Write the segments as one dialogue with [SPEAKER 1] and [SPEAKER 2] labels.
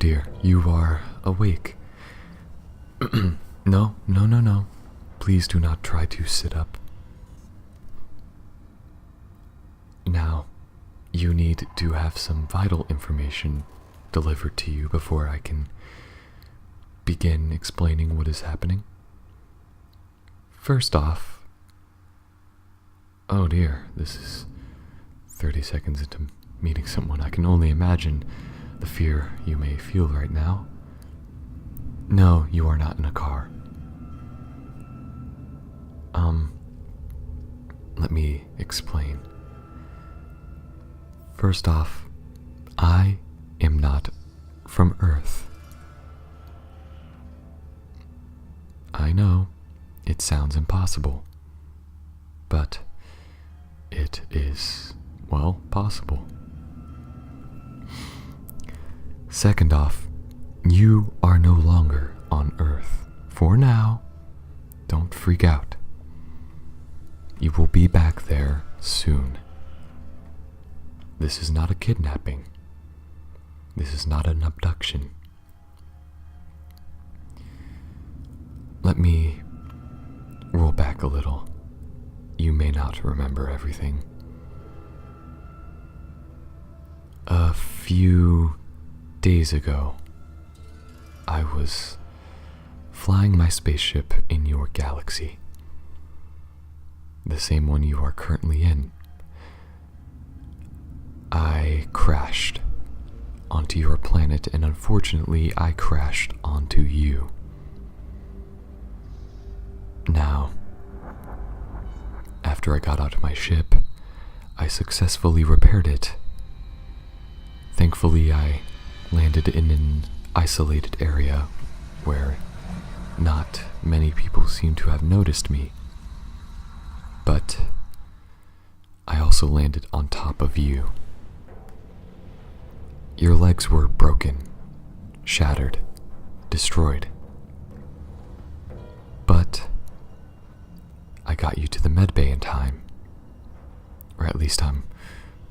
[SPEAKER 1] dear, you are awake. No, no, no, no. Please do not try to sit up. Now, you need to have some vital information delivered to you before I can begin explaining what is happening. First off, oh dear, this is 30 seconds into meeting someone. I can only imagine the fear you may feel right now. No, you are not in a car. Let me explain. First off, I am not from Earth. I know, it sounds impossible, but it is, well, possible. Second off, you are no longer on Earth. For now, don't freak out. You will be back there soon. This is not a kidnapping. This is not an abduction. Let me roll back a little. You may not remember everything. A few days ago, I was flying my spaceship in your galaxy. The same one you are currently in. I crashed onto your planet, and unfortunately, I crashed onto you. Now, after I got out of my ship, I successfully repaired it. Thankfully, I landed in an isolated area where not many people seem to have noticed me. But I also landed on top of you. Your legs were broken, shattered, destroyed. But I got you to the medbay in time. Or at least I'm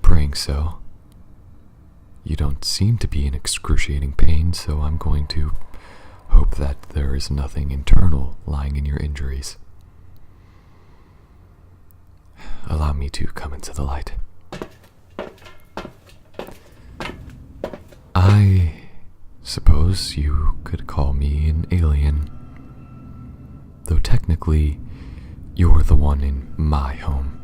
[SPEAKER 1] praying so. You don't seem to be in excruciating pain, so I'm going to hope that there is nothing internal lying in your injuries. Allow me to come into the light. I suppose you could call me an alien, though technically you're the one in my home.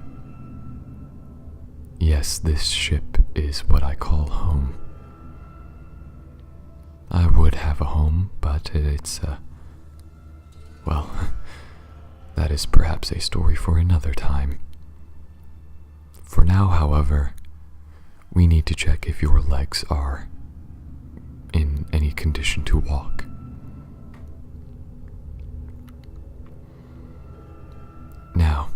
[SPEAKER 1] Yes, this ship is what I call home. I would have a home, but it's well, that is perhaps a story for another time. For now, however, we need to check if your legs are in any condition to walk. Now,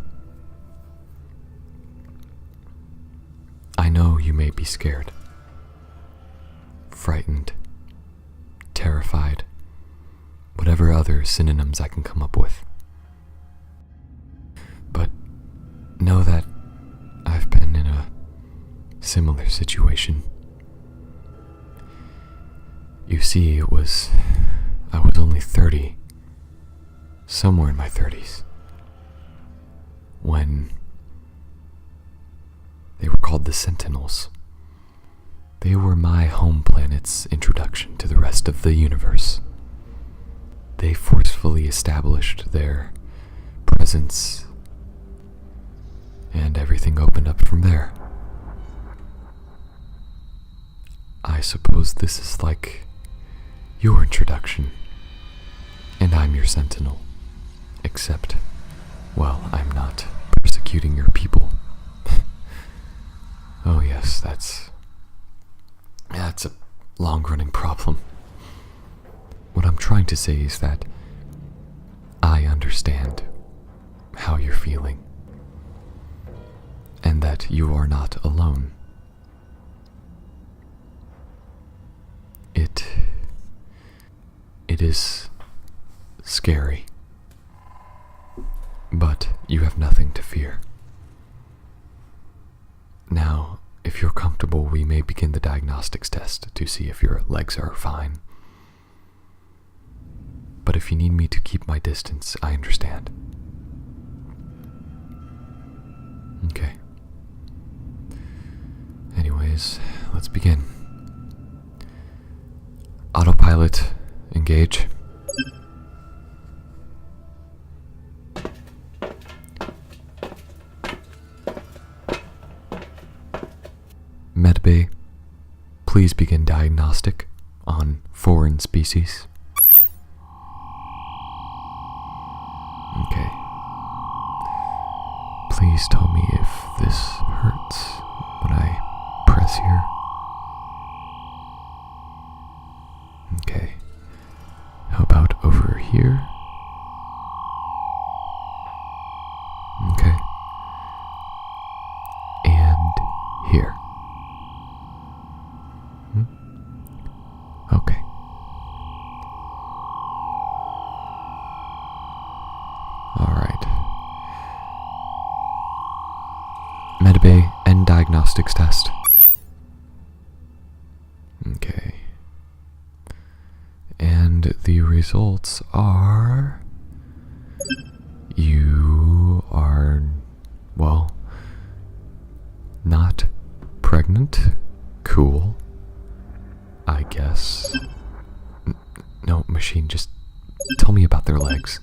[SPEAKER 1] I know you may be scared, frightened, terrified, whatever other synonyms I can come up with. But know that I've been in a similar situation. You see, I was only 30, somewhere in my 30s, when they were called the Sentinels. They were my home planet's introduction to the rest of the universe. They forcefully established their presence, and everything opened up from there. I suppose this is like your introduction, and I'm your sentinel. Except, well, I'm not persecuting your people. Oh yes, that's a long-running problem. What I'm trying to say is that I understand how you're feeling, and that you are not alone. It is scary, but you have nothing to fear. Now, if you're comfortable, we may begin the diagnostics test to see if your legs are fine but if you need me to keep my distance, I understand. Okay. Anyways, let's begin. Autopilot, engage. Medbay, please begin diagnostic on foreign species. Okay. Please tell me if this hurts when I press here. Okay. How about over here? Okay. And here. Okay. Alright. Medbay and diagnostics test. Okay. And the results are... You are, well, not pregnant. Cool. I guess. No, machine, just tell me about their legs.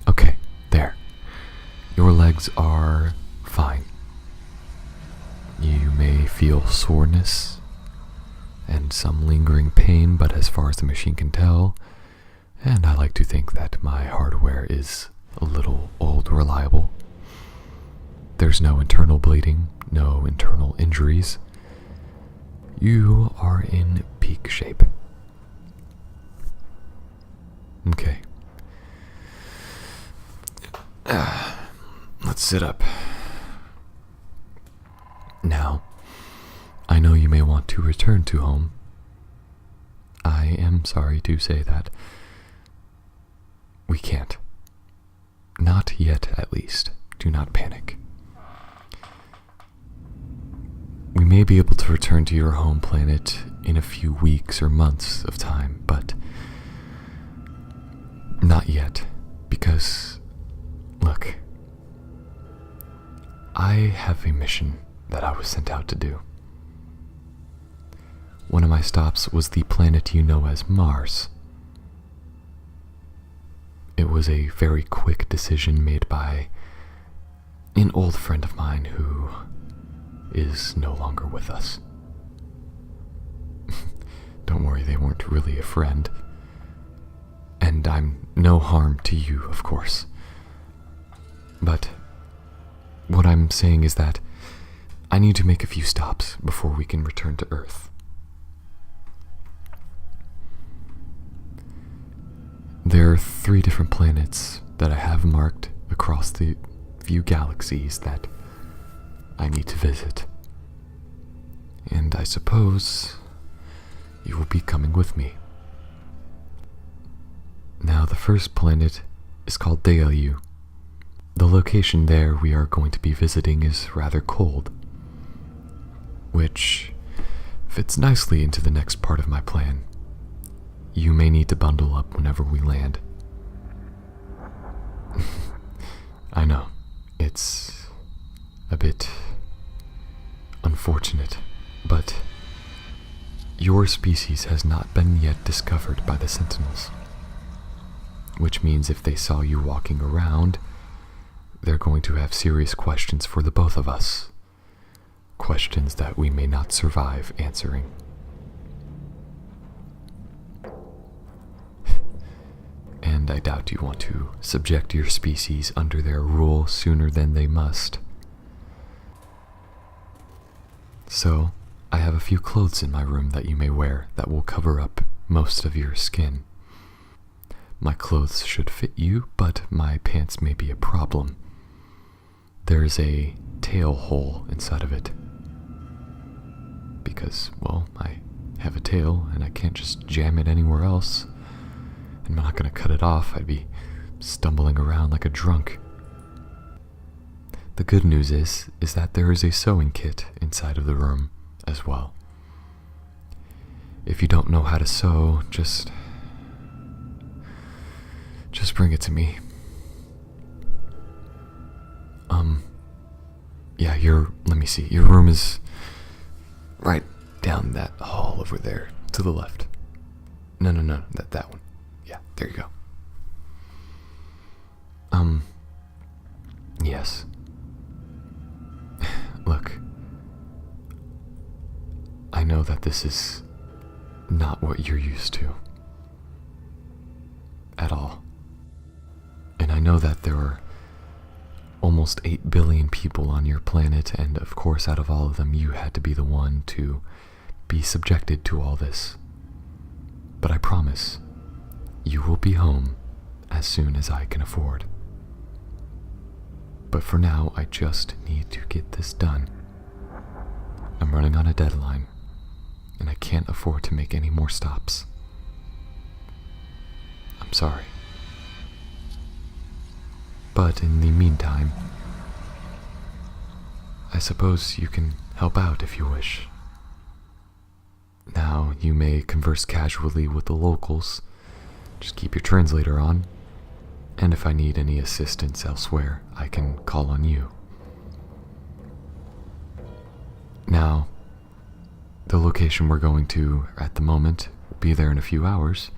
[SPEAKER 1] Okay, there. Your legs are fine. You may feel soreness and some lingering pain, but as far as the machine can tell, and I like to think that my hardware is a little old reliable, there's no internal bleeding, no internal injuries. You are in peak shape. Okay. Let's sit up. Now, I know you may want to return to home. I am sorry to say that we can't. Not yet, at least. Do not panic. We may be able to return to your home planet in a few weeks or months of time, but not yet, because, look, I have a mission that I was sent out to do. One of my stops was the planet you know as Mars. It was a very quick decision made by an old friend of mine who is no longer with us. Don't worry, they weren't really a friend. And I'm no harm to you, of course. But what I'm saying is that I need to make a few stops before we can return to Earth. There are 3 different planets that I have marked across the few galaxies that I need to visit. And I suppose you will be coming with me. Now, the first planet is called Deolu. The location there we are going to be visiting is rather cold, which fits nicely into the next part of my plan. You may need to bundle up whenever we land. I know, it's a bit unfortunate, but your species has not been yet discovered by the Sentinels, which means if they saw you walking around, they're going to have serious questions for the both of us. Questions that we may not survive answering. And I doubt you want to subject your species under their rule sooner than they must. So, I have a few clothes in my room that you may wear that will cover up most of your skin. My clothes should fit you, but my pants may be a problem. There's a tail hole inside of it. Because, well, I have a tail and I can't just jam it anywhere else. I'm not gonna cut it off, I'd be stumbling around like a drunk. The good news is that there is a sewing kit inside of the room as well. If you don't know how to sew, just Just bring it to me. Yeah, let me see. Your room is right down that hall over there, to the left. No, that one. Yeah, there you go. Yes. Look, I know that this is not what you're used to. At all. And I know that there are almost 8 billion people on your planet, and of course, out of all of them, you had to be the one to be subjected to all this. But I promise, you will be home as soon as I can afford. But for now, I just need to get this done. I'm running on a deadline, and I can't afford to make any more stops. I'm sorry. But in the meantime, I suppose you can help out if you wish. Now, you may converse casually with the locals. Just keep your translator on. And if I need any assistance elsewhere, I can call on you. Now, the location we're going to at the moment will be there in a few hours.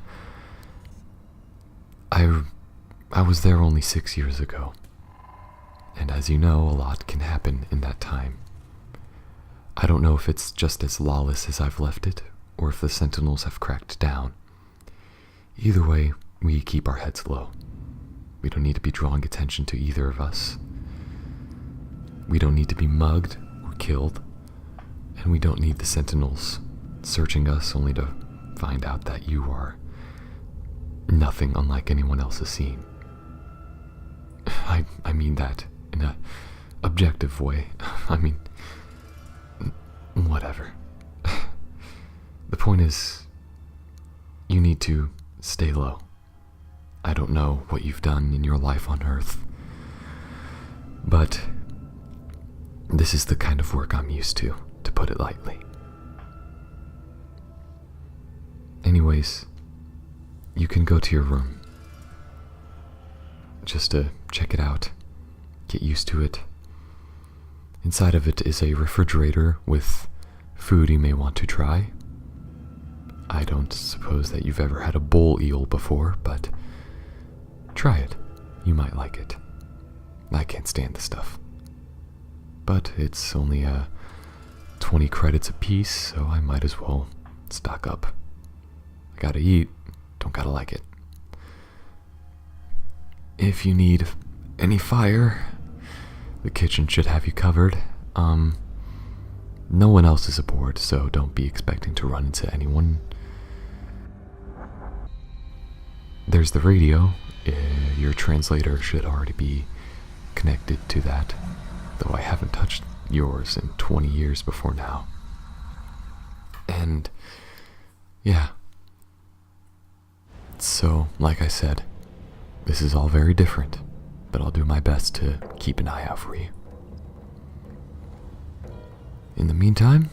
[SPEAKER 1] I was there only 6 years ago. And as you know, a lot can happen in that time. I don't know if it's just as lawless as I've left it, or if the Sentinels have cracked down. Either way, we keep our heads low. We don't need to be drawing attention to either of us. We don't need to be mugged or killed, and we don't need the Sentinels searching us only to find out that you are nothing unlike anyone else has seen. I mean that in a objective way. I mean, whatever. The point is, you need to stay low. I don't know what you've done in your life on Earth, but this is the kind of work I'm used to put it lightly. Anyways, you can go to your room. Just to check it out, get used to it. Inside of it is a refrigerator with food you may want to try. I don't suppose that you've ever had a bull eel before, but try it. You might like it. I can't stand the stuff. But it's only 20 credits a piece, so I might as well stock up. I gotta eat, don't gotta like it. If you need any fire, the kitchen should have you covered. No one else is aboard, so don't be expecting to run into anyone. There's the radio. Your translator should already be connected to that, though I haven't touched yours in 20 years before now. And yeah. So, like I said, this is all very different, but I'll do my best to keep an eye out for you. In the meantime,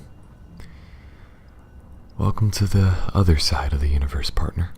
[SPEAKER 1] welcome to the other side of the universe, partner.